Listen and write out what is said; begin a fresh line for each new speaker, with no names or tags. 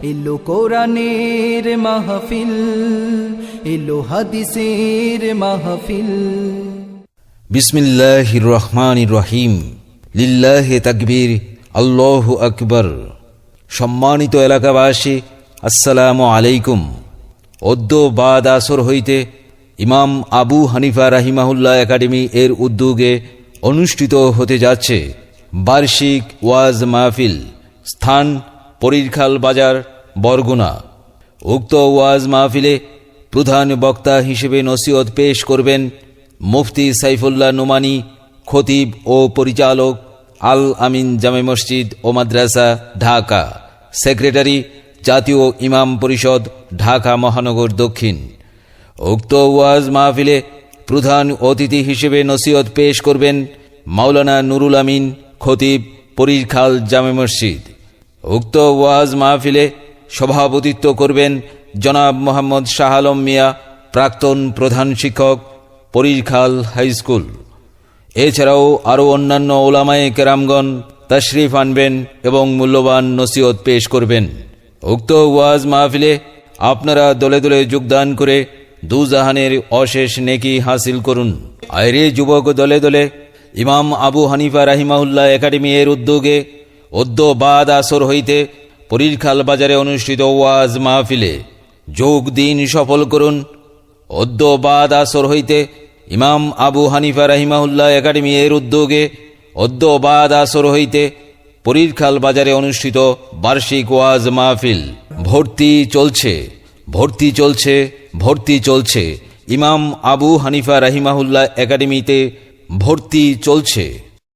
এলো কোরআনের মাহফিল, এলো হাদিসের মাহফিল।
বিসমিল্লাহির রহমানির রহিম। লিল্লাহি তাকবীর, আল্লাহু আকবার। সম্মানিত এলাকাবাসী, আসসালামু আলাইকুম। অদ্য বাদ আসর হইতে ইমাম আবু হানিফা রাহিমাহুল্লাহ একাডেমি এর উদ্যোগে অনুষ্ঠিত হতে যাচ্ছে বার্ষিক ওয়াজ মাহফিল। স্থান পরীরখাল বাজার, বরগুনা। উক্ত ওয়াজ মাহফিলে প্রধান বক্তা হিসেবে নসিহত পেশ করবেন মুফতি সাইফুল্লাহ নোমানী, খতিব ও পরিচালক, আল আমিন জামে মসজিদ ও মাদ্রাসা, ঢাকা। সেক্রেটারি, জাতীয় ইমাম পরিষদ, ঢাকা মহানগর দক্ষিণ। উক্ত ওয়াজ মাহফিলে প্রধান অতিথি হিসেবে নসিহত পেশ করবেন মাওলানা নুরুল আমিন, খতিব, পরীরখাল জামে মসজিদ। উক্ত ওয়াজ মাহফিলে সভাপতিত্ব করবেন জনাব মোহাম্মদ শাহ আলম মিয়া, প্রাক্তন প্রধান শিক্ষক, পরীরখাল হাইস্কুল। এছাড়াও আরও অন্যান্য ওলামায়ে কেরামগণ তাশরিফ আনবেন এবং মূল্যবান নসিহত পেশ করবেন। উক্ত ওয়াজ মাহফিলে আপনারা দলে দলে যোগদান করে দুজাহানের অশেষ নেকি হাসিল করুন। আয়রে যুবক, দলে দলে ইমাম আবু হানিফা রাহিমাহুল্লাহ একাডেমি এর উদ্যোগে অদ্য বাদ আসর হইতে পরীরখাল বাজারে অনুষ্ঠিত ওয়াজ মাহফিলে যোগ দিন, সফল করুন। অদ্য বাদ আসর হইতে ইমাম আবু হানিফা রাহিমাহুল্লাহ একাডেমি এর উদ্যোগে অদ্য বাদ আসর হইতে পরীরখাল বাজারে অনুষ্ঠিত বার্ষিক ওয়াজ মাহফিল। ভর্তি চলছে, ভর্তি চলছে, ভর্তি চলছে। ইমাম আবু হানিফা রাহিমাহুল্লাহ একাডেমিতে ভর্তি চলছে।